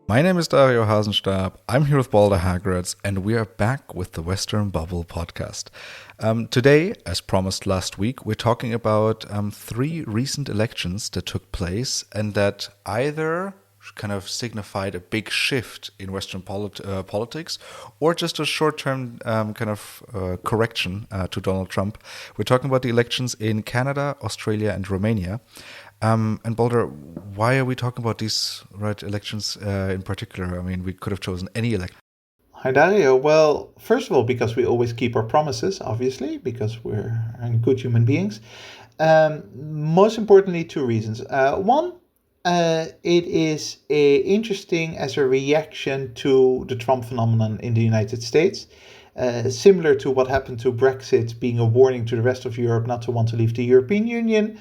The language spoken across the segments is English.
My name is Dario Hasenstab. I'm here with Balder Hagritz, and we are back with the Western Bubble podcast. Today, as promised last week, we're talking about three recent elections that took place and that either kind of signified a big shift in Western politics or just a short-term correction to Donald Trump. We're talking about the elections in Canada, Australia, and Romania. And Balder, why are we talking about these elections in particular? I mean, we could have chosen any election. Hi, Dario. Well, first of all, because we always keep our promises, obviously, because we're good human beings. Most importantly, two reasons. One, it is interesting as a reaction to the Trump phenomenon in the United States. Similar to what happened to Brexit being a warning to the rest of Europe not to want to leave the European Union,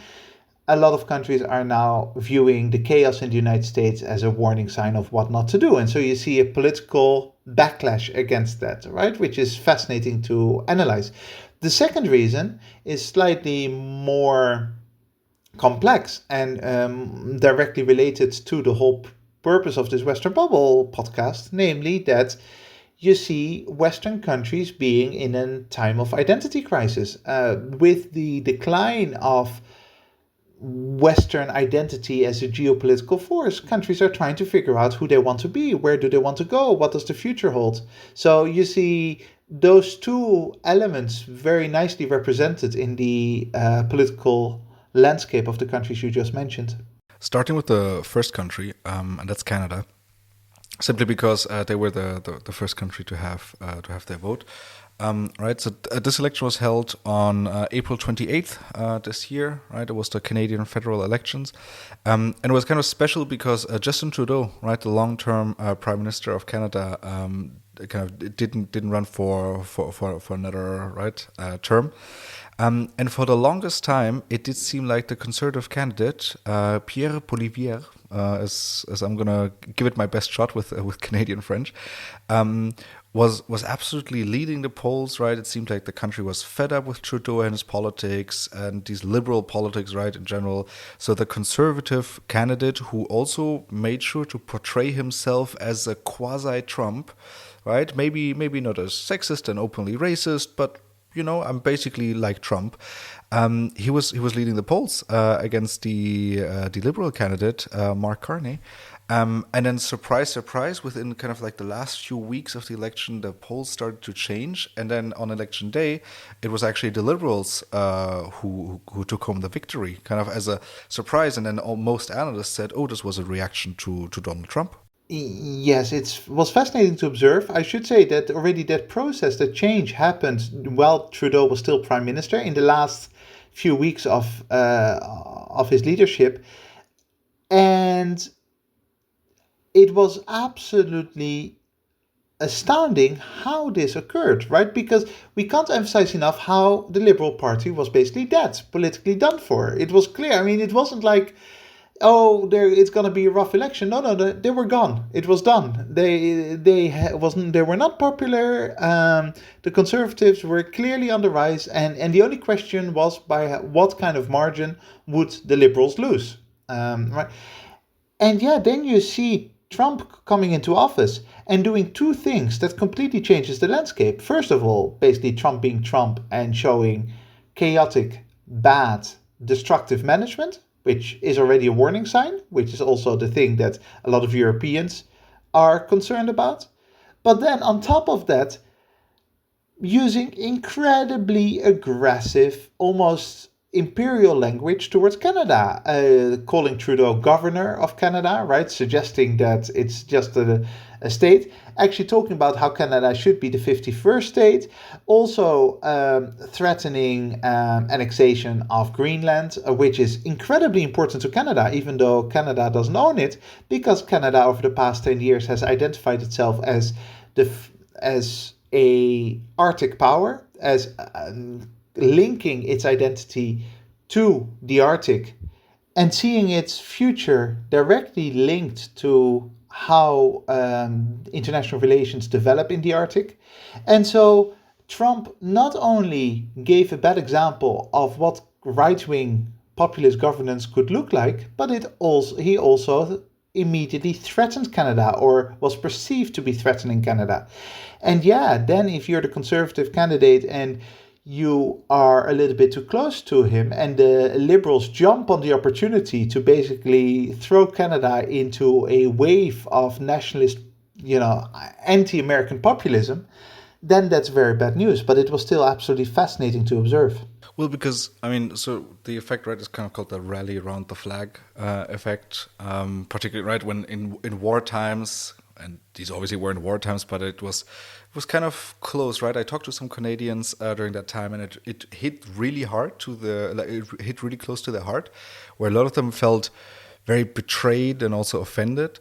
a lot of countries are now viewing the chaos in the United States as a warning sign of what not to do. And so you see a political backlash against that, right? Which is fascinating to analyze. The second reason is slightly more complex and directly related to the whole purpose of this Western Bubble podcast, namely that you see Western countries being in a time of identity crisis. With the decline of Western identity as a geopolitical force, countries are trying to figure out who they want to be, where do they want to go, what does the future hold. So you see those two elements very nicely represented in the political landscape of the countries you just mentioned. Starting with the first country, and that's Canada, simply because they were the first country to have their vote. Right, so this election was held on April 28th this year, right? It was the Canadian federal elections. And it was kind of special because Justin Trudeau, right, the long-term Prime Minister of Canada, kind of didn't run for another term. And for the longest time, it did seem like the Conservative candidate, Pierre Poilievre, as I'm gonna give it my best shot with Canadian French, was absolutely leading the polls, right? It seemed like the country was fed up with Trudeau and his politics and these liberal politics, right, in general. So the Conservative candidate, who also made sure to portray himself as a quasi-Trump, right? Maybe not as sexist and openly racist, but I'm basically like Trump. He was leading the polls against the Liberal candidate Mark Carney, and then surprise, within kind of like the last few weeks of the election, the polls started to change, and then on election day, it was actually the Liberals who took home the victory, kind of as a surprise. And then most analysts said, "Oh, this was a reaction to Donald Trump." Yes, it was fascinating to observe. I should say that already that process, that change happened while Trudeau was still prime minister in the last few weeks of his leadership, and it was absolutely astounding how this occurred, right? Because we can't emphasize enough how the Liberal Party was basically dead, politically done for. It was clear. I mean, it wasn't like, oh, it's going to be a rough election. No, they were gone. It was done. They were not popular. The Conservatives were clearly on the rise, and the only question was by what kind of margin would the Liberals lose, right? And yeah, then you see Trump coming into office and doing two things that completely changes the landscape. First of all, basically Trump being Trump and showing chaotic, bad, destructive management, which is already a warning sign, which is also the thing that a lot of Europeans are concerned about. But then on top of that, using incredibly aggressive, almost imperial language towards Canada, calling Trudeau governor of Canada, right? Suggesting that it's just a state. Actually talking about how Canada should be the 51st state. Also threatening annexation of Greenland, which is incredibly important to Canada, even though Canada doesn't own it, because Canada over the past 10 years has identified itself as as a Arctic power, as linking its identity to the Arctic and seeing its future directly linked to how international relations develop in the Arctic. And so Trump not only gave a bad example of what right-wing populist governance could look like, but he also immediately threatened Canada or was perceived to be threatening Canada. And yeah, then if you're the conservative candidate and you are a little bit too close to him, and the liberals jump on the opportunity to basically throw Canada into a wave of nationalist, anti-American populism, then that's very bad news. But it was still absolutely fascinating to observe. Well, because I mean, so the effect, right, is kind of called the rally around the flag effect. Particularly, right, when in war times, and these obviously were in war times, but it was kind of close, right? I talked to some Canadians during that time, and it hit really hard it hit really close to their heart, where a lot of them felt very betrayed and also offended.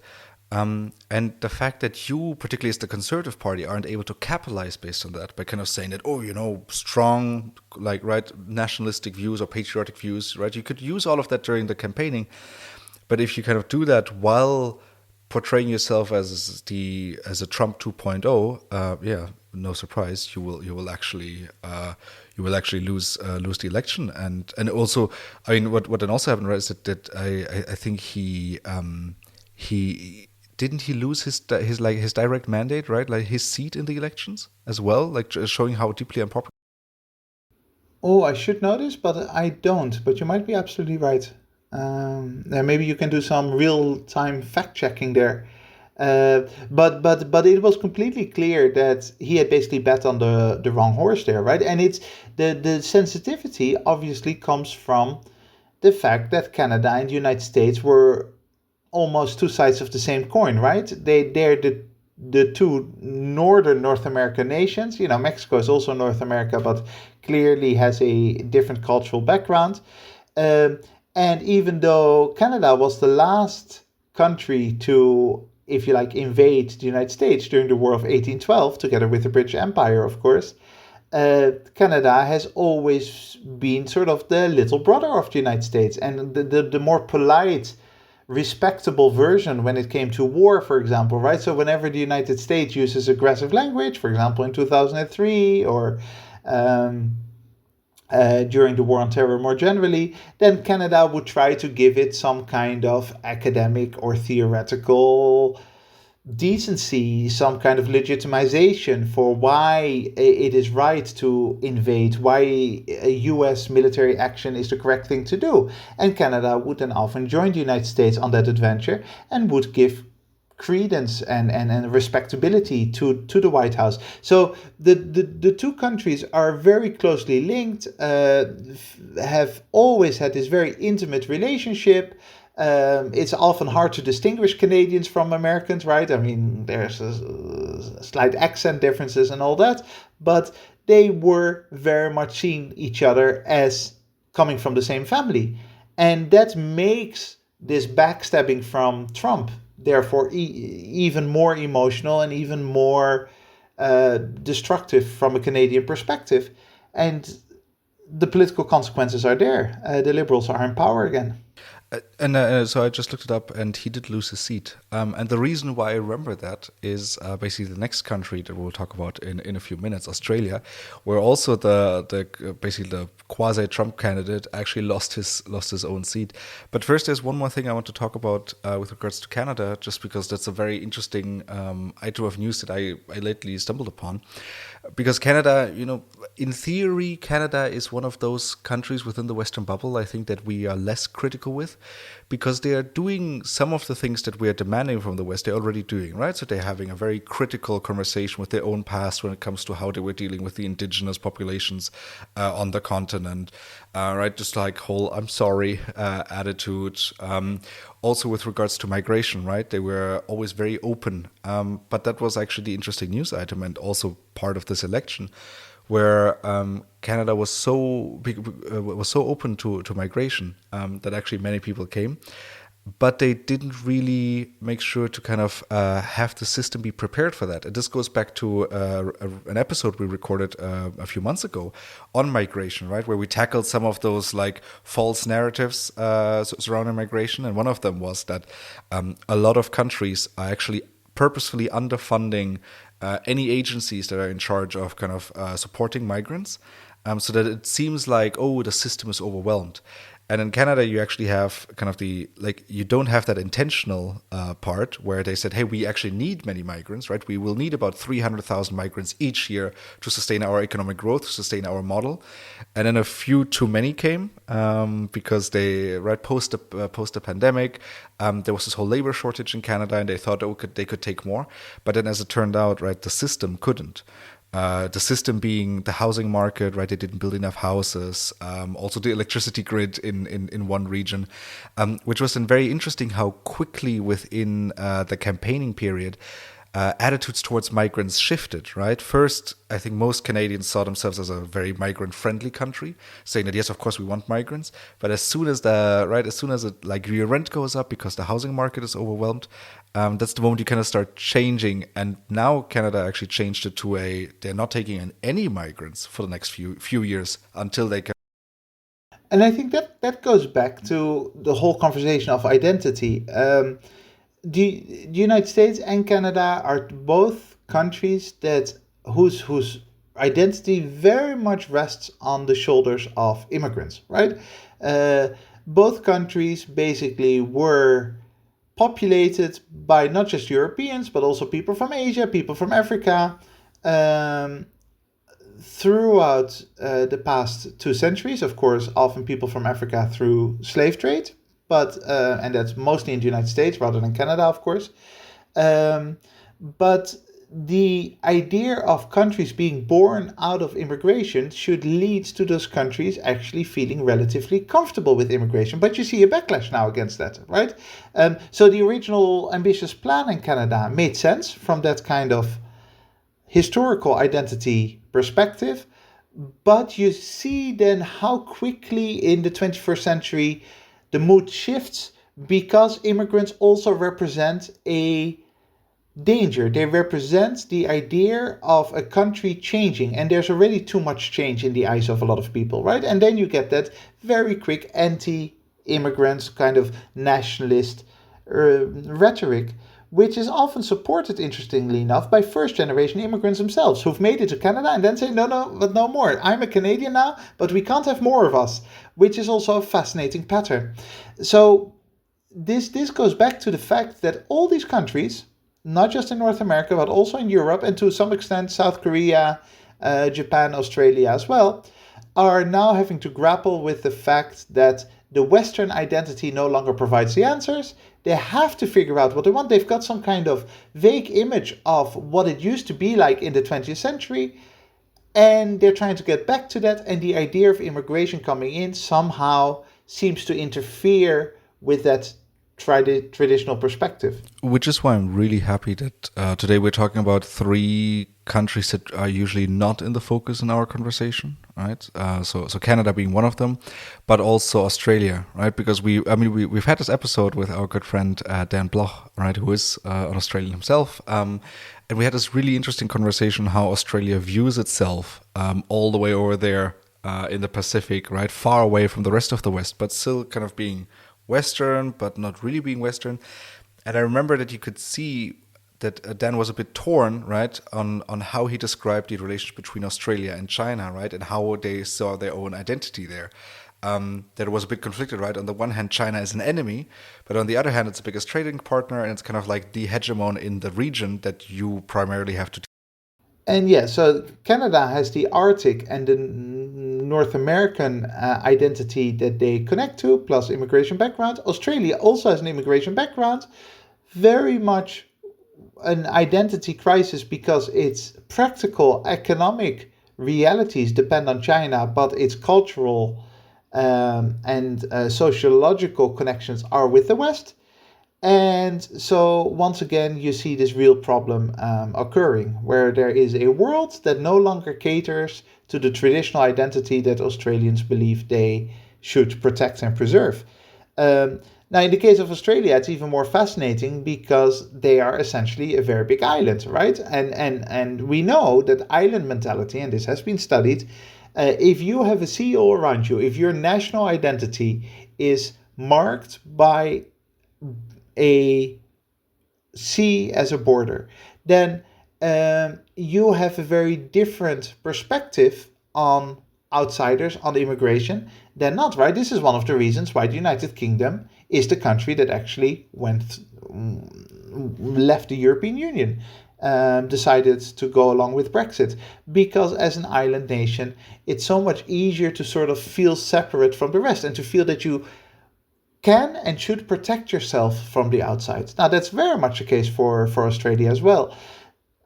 And the fact that you, particularly as the Conservative Party, aren't able to capitalize based on that by kind of saying that, oh, strong, like, right, nationalistic views or patriotic views, right? You could use all of that during the campaigning, but if you kind of do that while portraying yourself as a Trump 2.0, yeah, no surprise, you will actually lose the election, and also, I mean, what then also happened, right, is that I think he didn't he lose his direct mandate, right? Like his seat in the elections as well, like showing how deeply unpopular. Oh, I should know this, but I don't. But you might be absolutely right. And maybe you can do some real-time fact-checking there. But it was completely clear that he had basically bet on the wrong horse there, right? And it's the sensitivity obviously comes from the fact that Canada and the United States were almost two sides of the same coin, right? They're the two northern North American nations. Mexico is also North America, but clearly has a different cultural background. Um, and even though Canada was the last country to, if you like, invade the United States during the War of 1812, together with the British Empire, of course, Canada has always been sort of the little brother of the United States, and the more polite, respectable version when it came to war, for example, right? So whenever the United States uses aggressive language, for example, in 2003 or um, during the war on terror more generally, then Canada would try to give it some kind of academic or theoretical decency, some kind of legitimization for why it is right to invade, why a US military action is the correct thing to do. And Canada would then often join the United States on that adventure and would give credence and respectability to the White House. So the two countries are very closely linked, have always had this very intimate relationship. It's often hard to distinguish Canadians from Americans, right? I mean, there's slight accent differences and all that, but they were very much seeing each other as coming from the same family. And that makes this backstabbing from Trump, therefore, even more emotional and even more destructive from a Canadian perspective. And the political consequences are there. The Liberals are in power again. And so I just looked it up, and he did lose his seat. And the reason why I remember that is basically the next country that we'll talk about in a few minutes, Australia, where also basically the quasi-Trump candidate actually lost his own seat. But first, there's one more thing I want to talk about with regards to Canada, just because that's a very interesting item of news that I lately stumbled upon. Because Canada, in theory, Canada is one of those countries within the Western bubble, I think, that we are less critical with, because they are doing some of the things that we are demanding from the West. They're already doing, right? So they're having a very critical conversation with their own past when it comes to how they were dealing with the indigenous populations on the continent, right? Just like whole "I'm sorry" attitude. Also with regards to migration, right? They were always very open, but that was actually the interesting news item and also part of this election, where Canada was so open to migration that actually many people came, but they didn't really make sure to kind of have the system be prepared for that. And this goes back to an episode we recorded a few months ago on migration, right, where we tackled some of those like false narratives surrounding migration, and one of them was that a lot of countries are actually purposefully underfunding any agencies that are in charge of kind of supporting migrants, so that it seems like, oh, the system is overwhelmed. And in Canada, you actually have kind of you don't have that intentional part where they said, hey, we actually need many migrants, right? We will need about 300,000 migrants each year to sustain our economic growth, to sustain our model. And then a few too many came because right, post the pandemic, there was this whole labor shortage in Canada, and they thought they could take more. But then as it turned out, right, the system couldn't. The system being the housing market, right? They didn't build enough houses. Also, the electricity grid in one region, which was then very interesting how quickly within the campaigning period, attitudes towards migrants shifted, right? First, I think most Canadians saw themselves as a very migrant-friendly country, saying that yes, of course we want migrants. But as soon as your rent goes up because the housing market is overwhelmed, that's the moment you kind of start changing. And now Canada actually changed it to they're not taking in any migrants for the next few years until they can. And I think that goes back to the whole conversation of identity. The United States and Canada are both countries that whose identity very much rests on the shoulders of immigrants, right? Uh, both countries basically were populated by not just Europeans but also people from Asia, people from Africa. Um, Throughout the past 2 centuries, of course, often people from Africa through slave trade, but and that's mostly in the United States rather than Canada, of course. Um, but the idea of countries being born out of immigration should lead to those countries actually feeling relatively comfortable with immigration. But you see a backlash now against that, right? So the original ambitious plan in Canada made sense from that kind of historical identity perspective, but you see then how quickly in the 21st century the mood shifts because immigrants also represent a danger. They represent the idea of a country changing, and there's already too much change in the eyes of a lot of people, right? And then you get that very quick anti-immigrants kind of nationalist rhetoric, which is often supported, interestingly enough, by first-generation immigrants themselves who've made it to Canada and then say, no, no, but no more. I'm a Canadian now, but we can't have more of us, which is also a fascinating pattern. So this goes back to the fact that all these countries, not just in North America, but also in Europe and to some extent South Korea, Japan, Australia as well, are now having to grapple with the fact that the Western identity no longer provides the answers. They have to figure out what they want. They've got some kind of vague image of what it used to be like in the 20th century, and they're trying to get back to that. And the idea of immigration coming in somehow seems to interfere with that traditional perspective. Which is why I'm really happy that today we're talking about three countries that are usually not in the focus in our conversation, right? So Canada being one of them, but also Australia, right? Because we've had this episode with our good friend Dan Bloch, right, who is an Australian himself, and we had this really interesting conversation how Australia views itself all the way over there in the Pacific, right, far away from the rest of the West, but still kind of being Western, but not really being Western. And I remember that you could see that Dan was a bit torn, right, on how he described the relationship between Australia and China, right, and how they saw their own identity there. That it was a bit conflicted, right? On the one hand, China is an enemy, but on the other hand, it's the biggest trading partner, and it's kind of like the hegemon in the region that you primarily have to. And yeah, so Canada has the Arctic and the North American identity that they connect to, plus immigration background. Australia also has an immigration background, very much an identity crisis because its practical economic realities depend on China, but its cultural and sociological connections are with the West. And so, once again, you see this real problem occurring where there is a world that no longer caters to the traditional identity that Australians believe they should protect and preserve. Now, in the case of Australia, it's even more fascinating because they are essentially a very big island, right? And we know that island mentality, and this has been studied, if you have a sea all around you, if your national identity is marked by a sea as a border, then you have a very different perspective on outsiders on immigration than not, right? This is one of the reasons why the United Kingdom is the country that actually left the European Union, decided to go along with Brexit, because as an island nation, it's so much easier to sort of feel separate from the rest and to feel that you can and should protect yourself from the outside. Now, that's very much the case for Australia as well.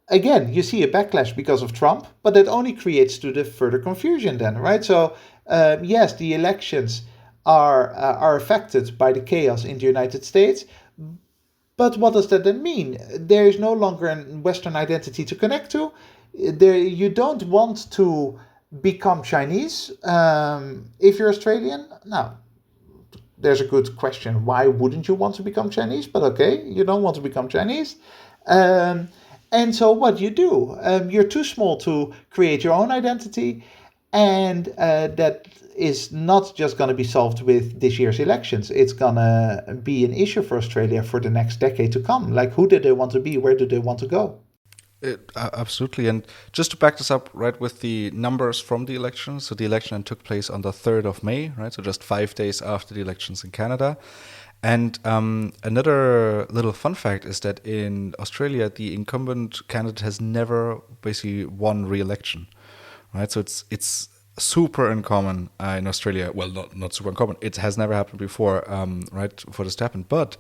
Again, you see a backlash because of Trump, but that only creates to the further confusion then, right? So, yes, the elections are affected by the chaos in the United States, but what does that then mean? There is no longer a Western identity to connect to. You don't want to become Chinese if you're Australian. Now, there's a good question. Why wouldn't you want to become Chinese? But okay, you don't want to become Chinese. Um, and so what you do, you're too small to create your own identity. And that is not just going to be solved with this year's elections. It's going to be an issue for Australia for the next decade to come. Like, who do they want to be? Where do they want to go? Absolutely. And just to back this up, right, with the numbers from the election. So the election took place on the 3rd of May, right? So just 5 days after the elections in Canada. And another little fun fact is that in Australia, the incumbent candidate has never basically won re-election, right? So it's super uncommon in Australia. Well, not super uncommon. It has never happened before, right, for this to happen. But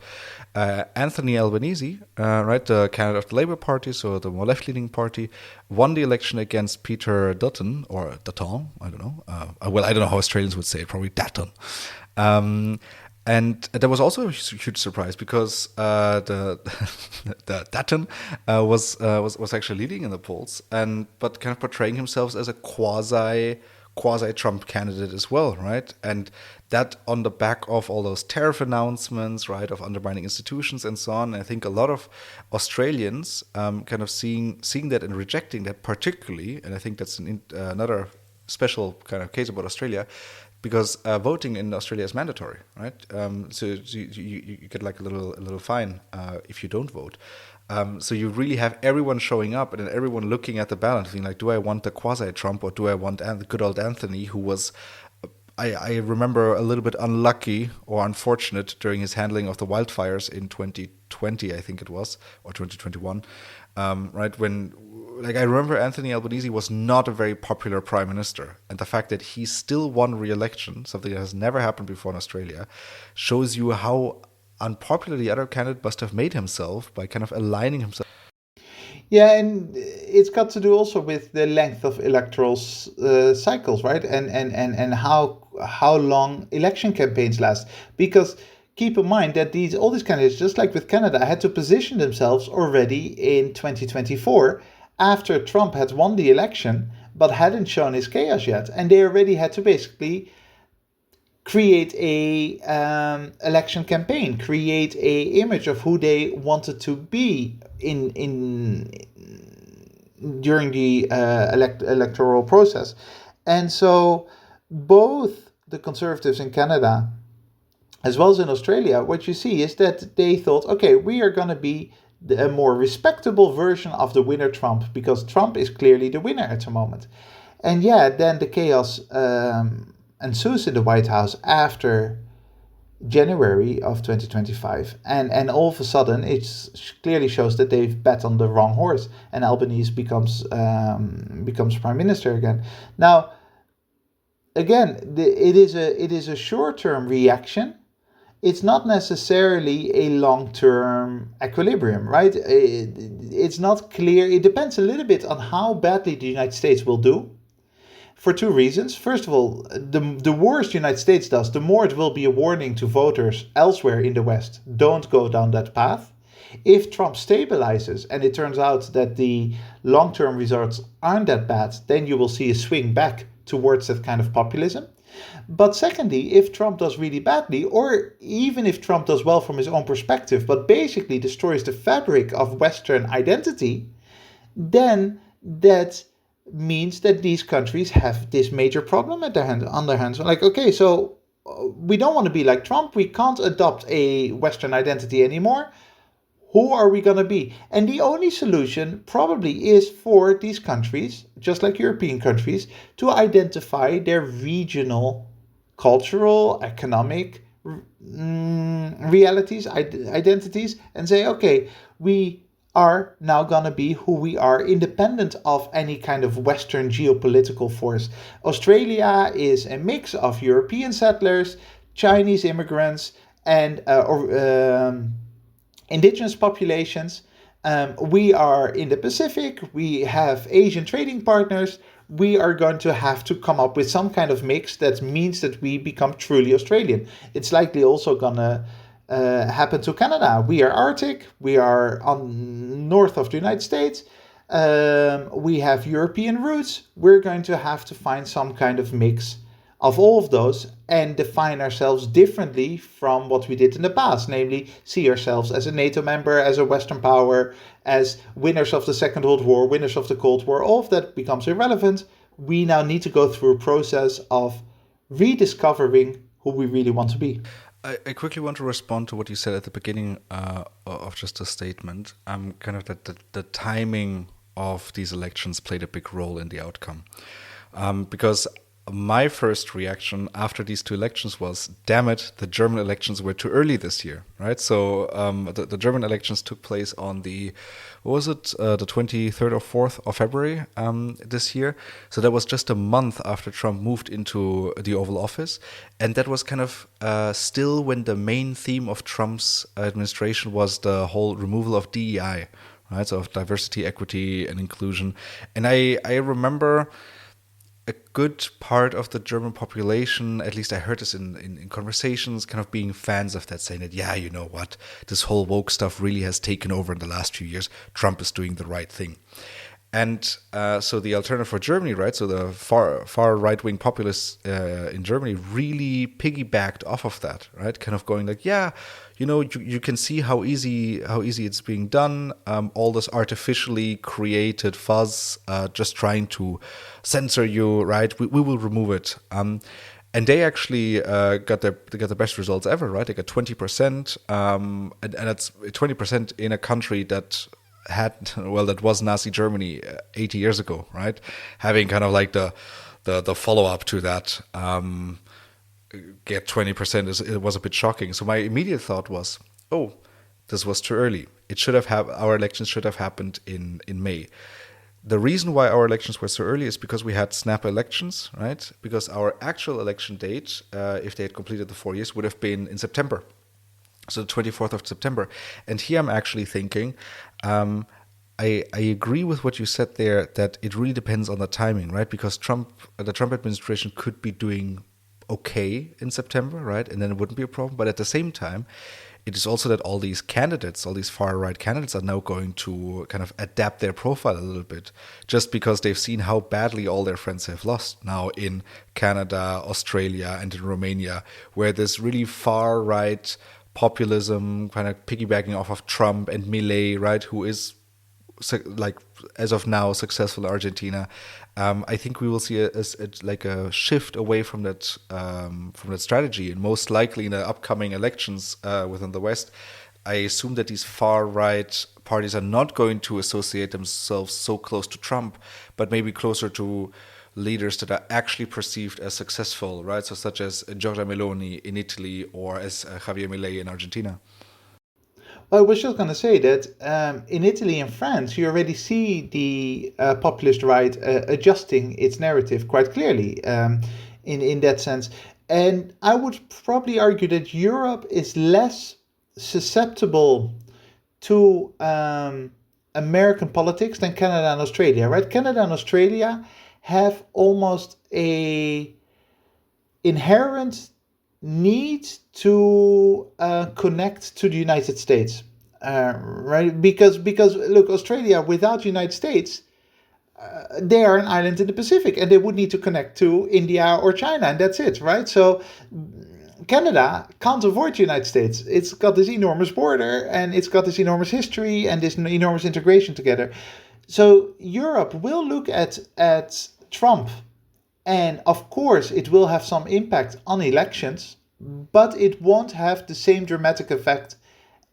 Anthony Albanese, right, the candidate of the Labour Party, so the more left-leaning party, won the election against Peter Dutton, or Dutton, I don't know. Well, I don't know how Australians would say it, probably Dutton. And there was also a huge surprise because the Dutton was actually leading in the polls, but kind of portraying himself as a quasi-Trump candidate as well, right? And that on the back of all those tariff announcements, right, of undermining institutions and so on. I think a lot of Australians kind of seeing that and rejecting that particularly, and I think that's another special kind of case about Australia, because voting in Australia is mandatory, right? So you get like a little fine if you don't vote. So you really have everyone showing up and then everyone looking at the ballot, thinking like, do I want the quasi-Trump or do I want the good old Anthony, who was, I remember, a little bit unlucky or unfortunate during his handling of the wildfires in 2020, I think it was, or 2021, right? When, like, I remember Anthony Albanese was not a very popular prime minister, and the fact that he still won re-election, something that has never happened before in Australia, shows you how unpopular the other candidate must have made himself by kind of aligning himself. Yeah, and it's got to do also with the length of electoral cycles, right? And how long election campaigns last. Because keep in mind that all these candidates, just like with Canada, had to position themselves already in 2024 after Trump had won the election but hadn't shown his chaos yet, and they already had to basically create a election campaign, create a image of who they wanted to be in during the electoral process. And so both the Conservatives in Canada as well as in Australia, what you see is that they thought, okay, we are going to be a more respectable version of the winner Trump, because Trump is clearly the winner at the moment. And yeah, then the chaos ensues in the White House after January of 2025, and all of a sudden it clearly shows that they've bet on the wrong horse, and Albanese becomes prime minister again. Now, again, it is a short-term reaction. It's not necessarily a long-term equilibrium, right? It's not clear. It depends a little bit on how badly the United States will do, for two reasons. First of all, the worse the United States does, the more it will be a warning to voters elsewhere in the West. Don't go down that path. If Trump stabilizes and it turns out that the long-term results aren't that bad, then you will see a swing back towards that kind of populism. But secondly, if Trump does really badly, or even if Trump does well from his own perspective, but basically destroys the fabric of Western identity, then that means that these countries have this major problem on their hands. Like, okay, so we don't want to be like Trump. We can't adopt a Western identity anymore. who are we going to be? And the only solution probably is for these countries, just like European countries, to identify their regional, cultural, economic realities, identities, and say, okay, we are now going to be who we are, independent of any kind of Western geopolitical force. Australia is a mix of European settlers, Chinese immigrants, and indigenous populations. We are in the Pacific, we have Asian trading partners. We are going to have to come up with some kind of mix that means that we become truly Australian. It's likely also going to happen to Canada. We are Arctic, we are on north of the United States. We have European roots. We're going to have to find some kind of mix of all of those and define ourselves differently from what we did in the past, namely see ourselves as a NATO member, as a Western power, as winners of the Second World War, winners of the Cold War. All of that becomes irrelevant. We now need to go through a process of rediscovering who we really want to be. I quickly want to respond to what you said at the beginning of just a statement. Kind of that the timing of these elections played a big role in the outcome. Because my first reaction after these two elections was, damn it, the German elections were too early this year, right? So the German elections took place on the 23rd or 4th of February this year. So that was just a month after Trump moved into the Oval Office. And that was kind of still when the main theme of Trump's administration was the whole removal of DEI, right? So of diversity, equity, and inclusion. And I remember a good part of the German population, at least I heard this in conversations, kind of being fans of that, saying that, yeah, you know what, this whole woke stuff really has taken over in the last few years. Trump is doing the right thing. And so the alternative for Germany, right? So the far right wing populists in Germany really piggybacked off of that, right? Kind of going like, yeah, you know, you can see how easy it's being done. All this artificially created fuzz, just trying to censor you, right? We will remove it. And they actually got the best results ever, right? They got 20%, and that's 20% in a country that that was Nazi Germany 80 years ago, right? Having kind of like the follow up to that, get 20% it was a bit shocking. So my immediate thought was, oh, this was too early. Our elections should have happened in May. The reason why our elections were so early is because we had snap elections, right? Because our actual election date, if they had completed the 4 years, would have been in September. So the 24th of September. And here I'm actually thinking, I agree with what you said there, that it really depends on the timing, right? Because the Trump administration could be doing okay in September, right? And then it wouldn't be a problem. But at the same time, it is also that all these far-right candidates are now going to kind of adapt their profile a little bit, just because they've seen how badly all their friends have lost now in Canada, Australia, and in Romania, where this really far-right populism, kind of piggybacking off of Trump and Milei, right, who is like as of now successful in Argentina. I think we will see a shift away from that strategy, and most likely in the upcoming elections within the West, I assume that these far right parties are not going to associate themselves so close to Trump, but maybe closer to leaders that are actually perceived as successful, right? So such as Giorgia Meloni in Italy or as Javier Milei in Argentina. Well, I was just going to say that in Italy and France, you already see the populist right adjusting its narrative quite clearly in that sense. And I would probably argue that Europe is less susceptible to American politics than Canada and Australia, right? Canada and Australia have almost a inherent need to connect to the United States, right? Because look, Australia without the United States, they are an island in the Pacific, and they would need to connect to India or China, and that's it, right? So Canada can't avoid the United States. It's got this enormous border, and it's got this enormous history and this enormous integration together. So Europe will look at Trump, and of course it will have some impact on elections, but it won't have the same dramatic effect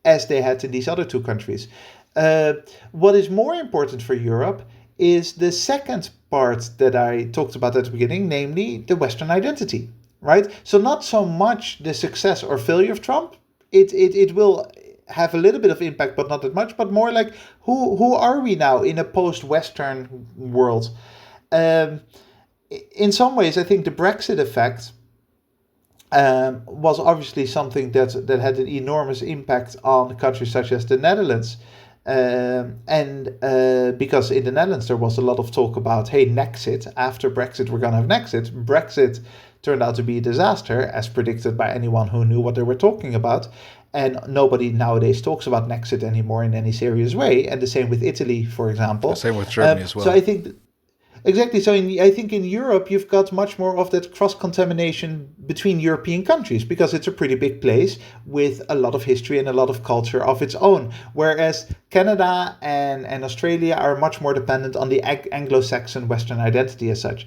as they had in these other two countries. Uh, what is more important for Europe is the second part that I talked about at the beginning, namely the Western identity, right? So not so much the success or failure of Trump. It will have a little bit of impact, but not that much. But more like who are we now in a post-Western world? Um, in some ways, I think the Brexit effect was obviously something that had an enormous impact on countries such as the Netherlands. And because in the Netherlands there was a lot of talk about, hey, Nexit, after Brexit we're going to have Nexit. Brexit turned out to be a disaster, as predicted by anyone who knew what they were talking about. And nobody nowadays talks about Nexit anymore in any serious way. And the same with Italy, for example. Same with Germany as So well. I think exactly. So I think in Europe, you've got much more of that cross contamination between European countries because it's a pretty big place with a lot of history and a lot of culture of its own. Whereas Canada and Australia are much more dependent on the Anglo Saxon Western identity as such.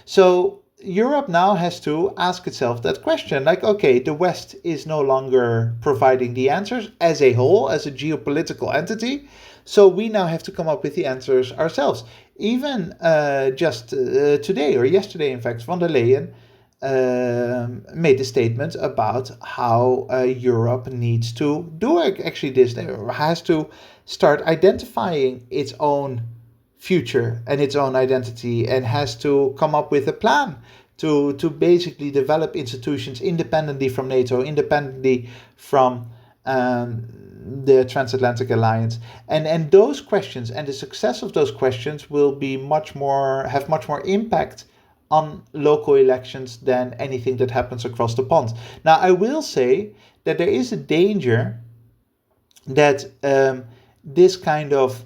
So Europe now has to ask itself that question like, okay, the West is no longer providing the answers as a whole, as a geopolitical entity. So we now have to come up with the answers ourselves. Even just today or yesterday, in fact, von der Leyen made a statement about how Europe needs to do actually this, has to start identifying its own future and its own identity and has to come up with a plan to basically develop institutions independently from NATO, independently from the transatlantic alliance, and those questions and the success of those questions will be have much more impact on local elections than anything that happens across the pond. Now, I will say that there is a danger that this kind of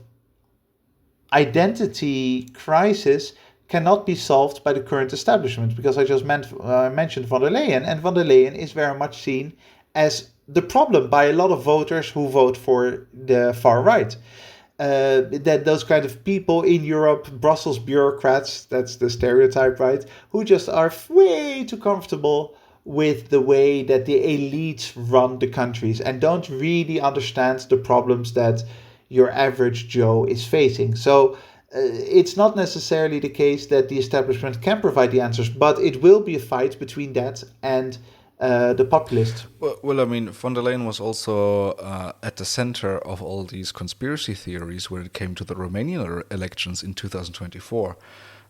identity crisis cannot be solved by the current establishment, because I just mentioned von der Leyen, and von der Leyen is very much seen as the problem by a lot of voters who vote for the far right. That those kind of people in Europe, Brussels bureaucrats, that's the stereotype, right, who just are way too comfortable with the way that the elites run the countries and don't really understand the problems that your average Joe is facing. So it's not necessarily the case that the establishment can provide the answers, but it will be a fight between that and the populist. Well, I mean, von der Leyen was also at the center of all these conspiracy theories when it came to the Romanian elections in 2024,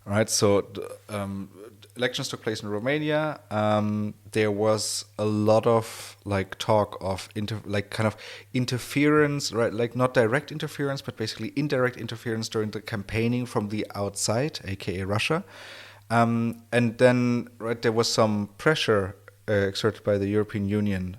right? So elections took place in Romania. There was a lot of like talk of kind of interference, right? Like not direct interference, but basically indirect interference during the campaigning from the outside, aka Russia. And then, right, there was some pressure exerted by the European Union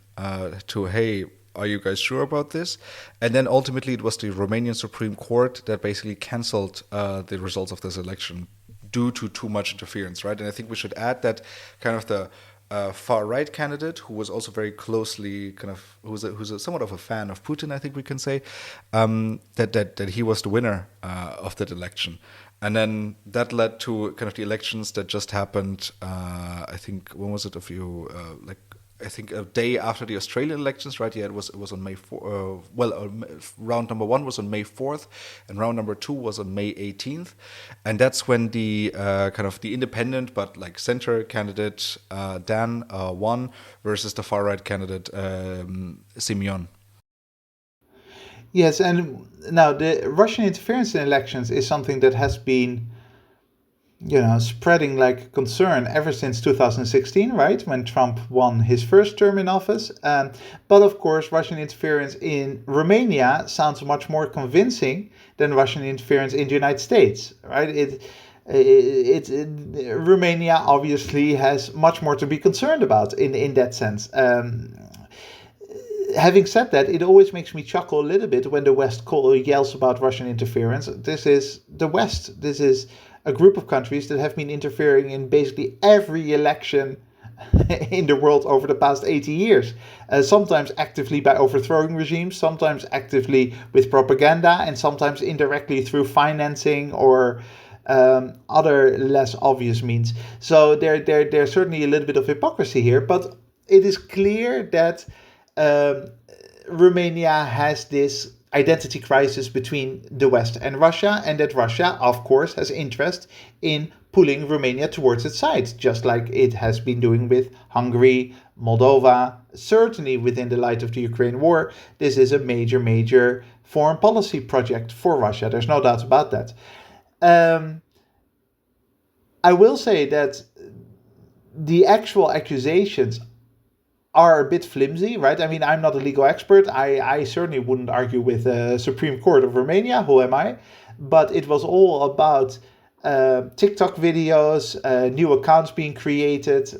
to, hey, are you guys sure about this? And then ultimately it was the Romanian Supreme Court that basically cancelled the results of this election due to too much interference, right? And I think we should add that kind of the far-right candidate, who was also very closely kind of, who's somewhat of a fan of Putin, I think we can say, that he was the winner of that election. And then that led to kind of the elections that just happened. I think when was it? I think a day after the Australian elections, right? Yeah, it was on May 4. Round number 1 was on May 4th, and round number 2 was on May 18th, and that's when the kind of the independent but like center candidate Dan won versus the far right candidate Simeon. Yes, and now the Russian interference in elections is something that has been, spreading like concern ever since 2016, right, when Trump won his first term in office. But of course, Russian interference in Romania sounds much more convincing than Russian interference in the United States, right? Romania obviously has much more to be concerned about in that sense. Having said that, it always makes me chuckle a little bit when the West yells about Russian interference. This is the West. This is a group of countries that have been interfering in basically every election in the world over the past 80 years. Sometimes actively by overthrowing regimes, sometimes actively with propaganda, and sometimes indirectly through financing or other less obvious means. So there's certainly a little bit of hypocrisy here, but it is clear that Romania has this identity crisis between the West and Russia, and that Russia, of course, has interest in pulling Romania towards its side, just like it has been doing with Hungary, Moldova. Certainly within the light of the Ukraine war, this is a major, major foreign policy project for Russia. There's no doubt about that. I will say that the actual accusations are a bit flimsy, right? I mean, I'm not a legal expert. I certainly wouldn't argue with the Supreme Court of Romania. Who am I? But it was all about TikTok videos, new accounts being created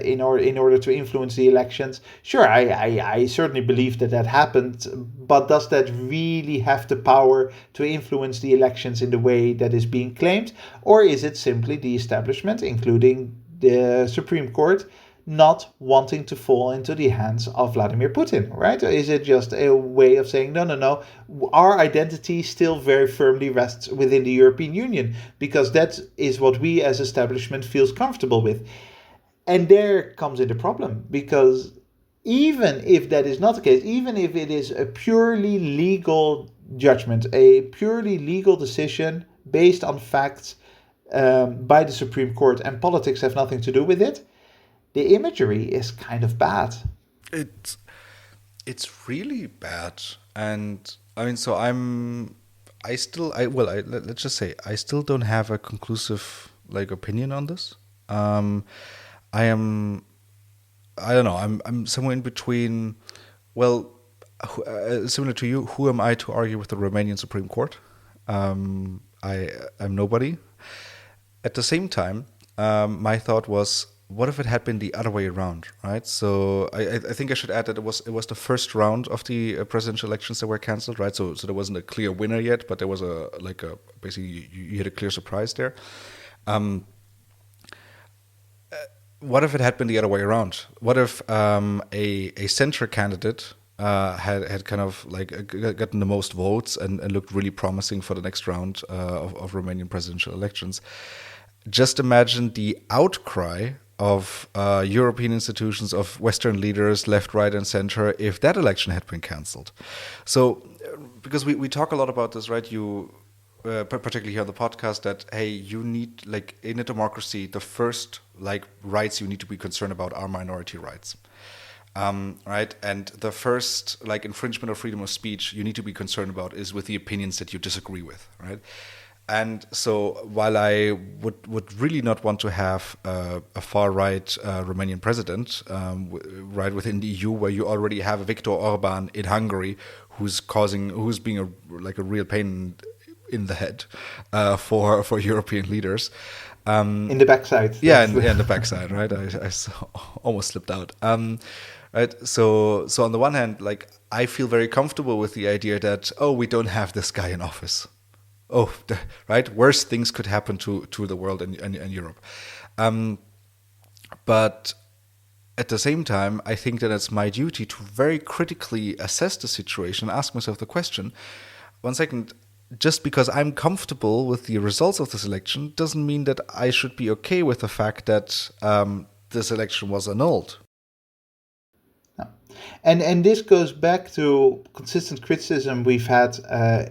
in order to influence the elections. Sure, I certainly believe that happened, but does that really have the power to influence the elections in the way that is being claimed? Or is it simply the establishment, including the Supreme Court, not wanting to fall into the hands of Vladimir Putin, right? Or is it just a way of saying, no, our identity still very firmly rests within the European Union, because that is what we as establishment feels comfortable with. And there comes in the problem, because even if that is not the case, even if it is a purely legal judgment, a purely legal decision based on facts by the Supreme Court, and politics have nothing to do with it, the imagery is kind of bad. It's really bad, and I mean, let's just say I still don't have a conclusive opinion on this. I am, I don't know, I'm somewhere in between. Well, similar to you, who am I to argue with the Romanian Supreme Court? I'm nobody. At the same time, my thought was, what if it had been the other way around, right? So I think I should add that it was the first round of the presidential elections that were cancelled, right? So there wasn't a clear winner yet, but there was basically you had a clear surprise there. What if it had been the other way around? What if a center candidate had kind of gotten the most votes and looked really promising for the next round of Romanian presidential elections? Just imagine the outcry of European institutions, of Western leaders, left, right, and center, if that election had been cancelled. So, because we talk a lot about this, right? Particularly here on the podcast, that hey, you need, in a democracy, the first rights you need to be concerned about are minority rights. Right, and the first infringement of freedom of speech you need to be concerned about is with the opinions that you disagree with, right? And so, while I would really not want to have a far right Romanian president, right within the EU, where you already have a Viktor Orban in Hungary, who's being a real pain in the head for European leaders. In the backside. Yeah, in the backside, right? I almost slipped out. Right. So on the one hand, I feel very comfortable with the idea that, we don't have this guy in office. Right? Worse things could happen to the world and Europe. But at the same time, I think that it's my duty to very critically assess the situation, ask myself the question, one second, just because I'm comfortable with the results of this election doesn't mean that I should be okay with the fact that this election was annulled. And this goes back to consistent criticism we've had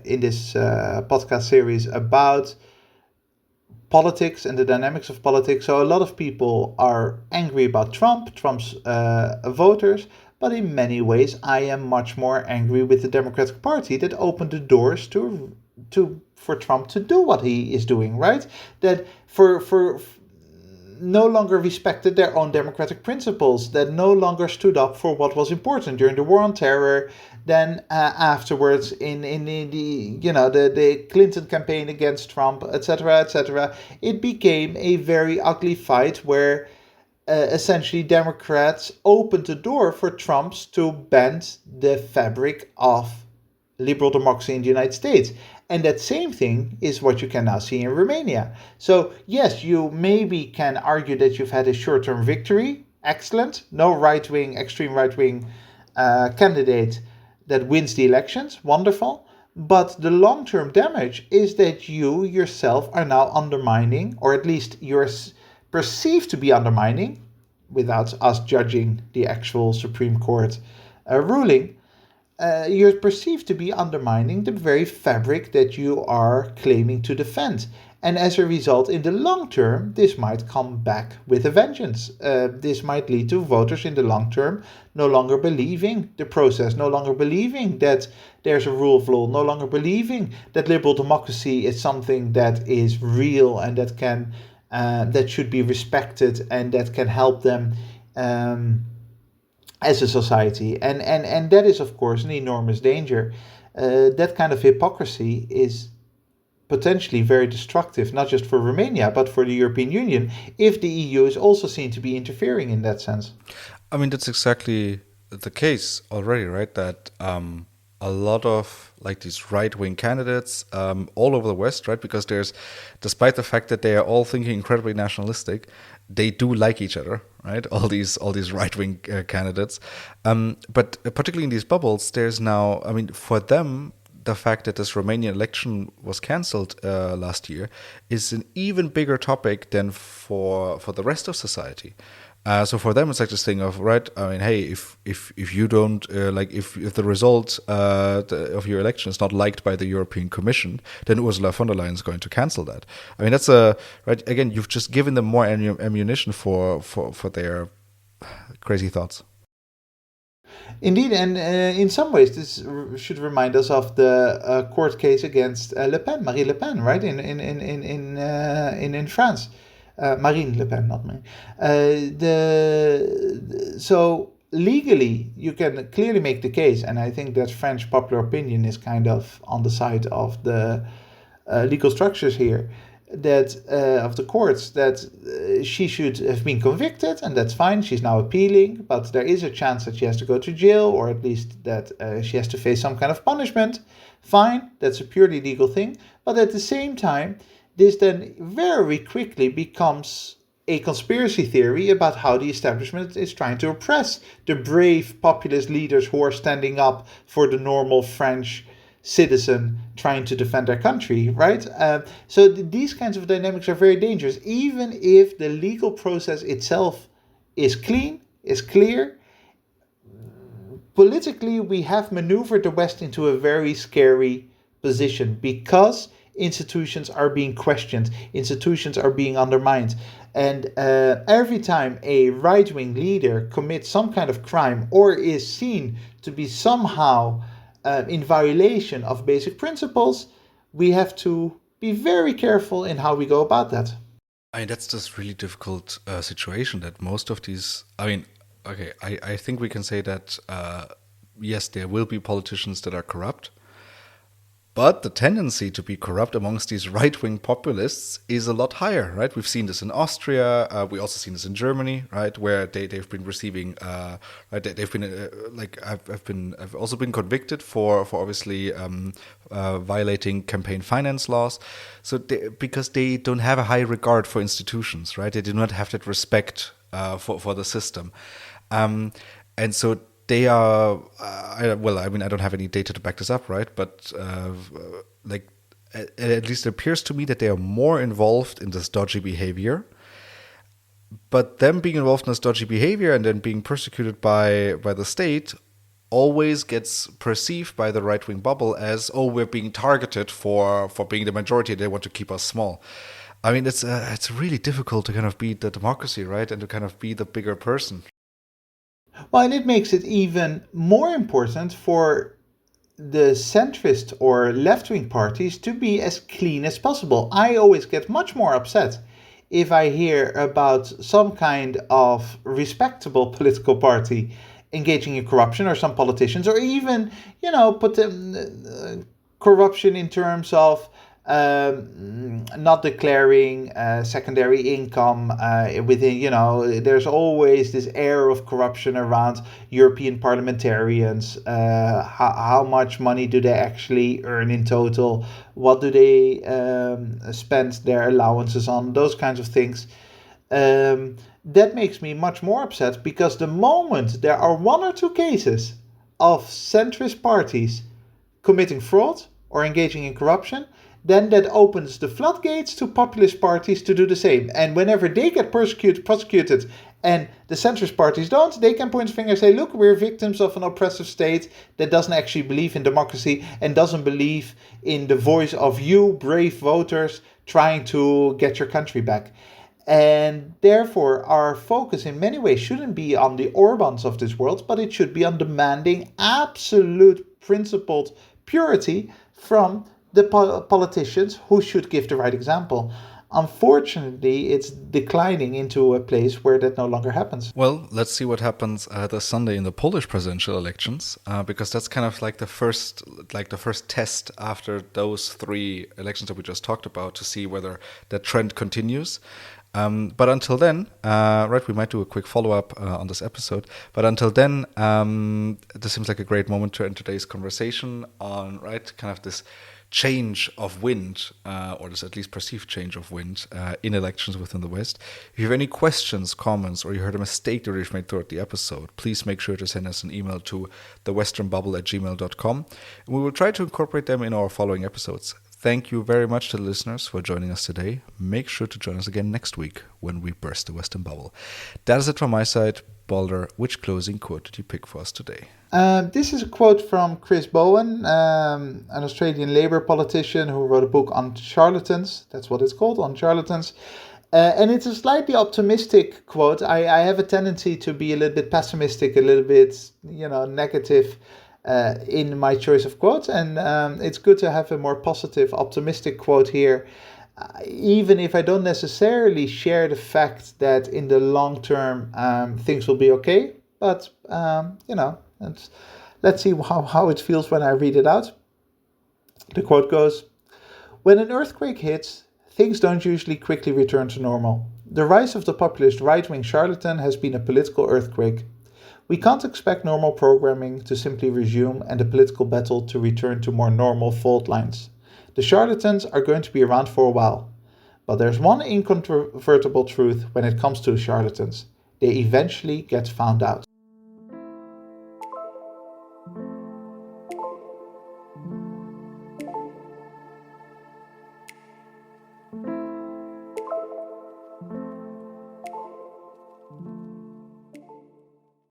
in this podcast series about politics and the dynamics of politics. So a lot of people are angry about Trump's voters, but in many ways I am much more angry with the Democratic Party that opened the doors for Trump to do what he is doing, right? That for no longer respected their own democratic principles, that no longer stood up for what was important during the war on terror, then afterwards in the Clinton campaign against Trump, etc., etc. It became a very ugly fight where essentially Democrats opened the door for Trumps to bend the fabric of liberal democracy in the United States. And that same thing is what you can now see in Romania. So yes, you maybe can argue that you've had a short-term victory. Excellent. No right-wing, extreme right-wing candidate that wins the elections. Wonderful. But the long-term damage is that you yourself are now undermining, or at least you're perceived to be undermining, without us judging the actual Supreme Court ruling, you're perceived to be undermining the very fabric that you are claiming to defend. And as a result, in the long term, this might come back with a vengeance. This might lead to voters in the long term no longer believing the process, no longer believing that there's a rule of law, no longer believing that liberal democracy is something that is real and that should be respected and that can help them as a society. And that is, of course, an enormous danger. That kind of hypocrisy is potentially very destructive, not just for Romania, but for the European Union, if the EU is also seen to be interfering in that sense. I mean, that's exactly the case already, right? That a lot of like these right-wing candidates all over the West, right? Because despite the fact that they are all thinking incredibly nationalistic, they do like each other, right? All these right-wing candidates, but particularly in these bubbles, there's now, I mean, for them, the fact that this Romanian election was cancelled last year is an even bigger topic than for the rest of society. So for them, it's like this thing of, right, I mean, hey, if you don't if the result of your election is not liked by the European Commission, then Ursula von der Leyen is going to cancel that. I mean, that's right. Again, you've just given them more ammunition for their crazy thoughts. Indeed, and in some ways, this should remind us of the court case against Le Pen, Marie Le Pen, right? In France, Marine Le Pen, not me. So legally, you can clearly make the case, and I think that French popular opinion is kind of on the side of the legal structures here, that of the courts, that she should have been convicted, and that's fine. She's now appealing, but there is a chance that she has to go to jail, or at least that she has to face some kind of punishment. Fine, that's a purely legal thing. But at the same time, this then very quickly becomes a conspiracy theory about how the establishment is trying to oppress the brave populist leaders who are standing up for the normal French citizen trying to defend their country, right? So these kinds of dynamics are very dangerous, even if the legal process itself is clean, is clear. Politically, we have maneuvered the West into a very scary position because institutions are being questioned, institutions are being undermined. And every time a right-wing leader commits some kind of crime or is seen to be somehow in violation of basic principles, we have to be very careful in how we go about that. I mean, that's just really difficult situation that most of these, I mean, okay, I think we can say that, yes, there will be politicians that are corrupt, but the tendency to be corrupt amongst these right-wing populists is a lot higher, right? We've seen this in Austria. We also seen this in Germany, right, where they've been receiving, right? They've been I've also been convicted for obviously violating campaign finance laws. So because they don't have a high regard for institutions, right? They do not have that respect for the system, and so they are, I mean, I don't have any data to back this up, right? But at least it appears to me that they are more involved in this dodgy behavior. But them being involved in this dodgy behavior and then being persecuted by the state always gets perceived by the right-wing bubble as, oh, we're being targeted for being the majority. They want to keep us small. I mean, it's really difficult to kind of be the democracy, right? And to kind of be the bigger person. Well, and it makes it even more important for the centrist or left-wing parties to be as clean as possible. I always get much more upset if I hear about some kind of respectable political party engaging in corruption, or some politicians, or even, corruption in terms of not declaring secondary income within, there's always this air of corruption around European parliamentarians. How much money do they actually earn in total? What do they spend their allowances on? Those kinds of things. That makes me much more upset, because the moment there are one or two cases of centrist parties committing fraud or engaging in corruption, then that opens the floodgates to populist parties to do the same. And whenever they get prosecuted, and the centrist parties don't, they can point a finger and say, look, we're victims of an oppressive state that doesn't actually believe in democracy and doesn't believe in the voice of you, brave voters, trying to get your country back. And therefore, our focus in many ways shouldn't be on the Orbans of this world, but it should be on demanding absolute principled purity from the politicians who should give the right example. Unfortunately, it's declining into a place where that no longer happens. Well, let's see what happens this Sunday in the Polish presidential elections, because that's kind of like the first test after those three elections that we just talked about to see whether that trend continues. But until then, right, we might do a quick follow-up on this episode. But until then, this seems like a great moment to end today's conversation on, right, kind of this change of wind, or this at least perceived change of wind in elections within the West. If you have any questions, comments, or you heard a mistake that we've made throughout the episode, please make sure to send us an email to thewesternbubble@gmail.com. And we will try to incorporate them in our following episodes. Thank you very much to the listeners for joining us today. Make sure to join us again next week when we burst the Western bubble. That is it from my side. Balder, which closing quote did you pick for us today? This is a quote from Chris Bowen, an Australian Labour politician who wrote a book on charlatans. That's what it's called, on charlatans. And it's a slightly optimistic quote. I have a tendency to be a little bit pessimistic, a little bit, negative in my choice of quotes. And it's good to have a more positive, optimistic quote here. Even if I don't necessarily share the fact that in the long term things will be okay. But, and let's see how it feels when I read it out. The quote goes, "When an earthquake hits, things don't usually quickly return to normal. The rise of the populist right-wing charlatan has been a political earthquake. We can't expect normal programming to simply resume and the political battle to return to more normal fault lines. The charlatans are going to be around for a while. But there's one incontrovertible truth when it comes to charlatans. They eventually get found out."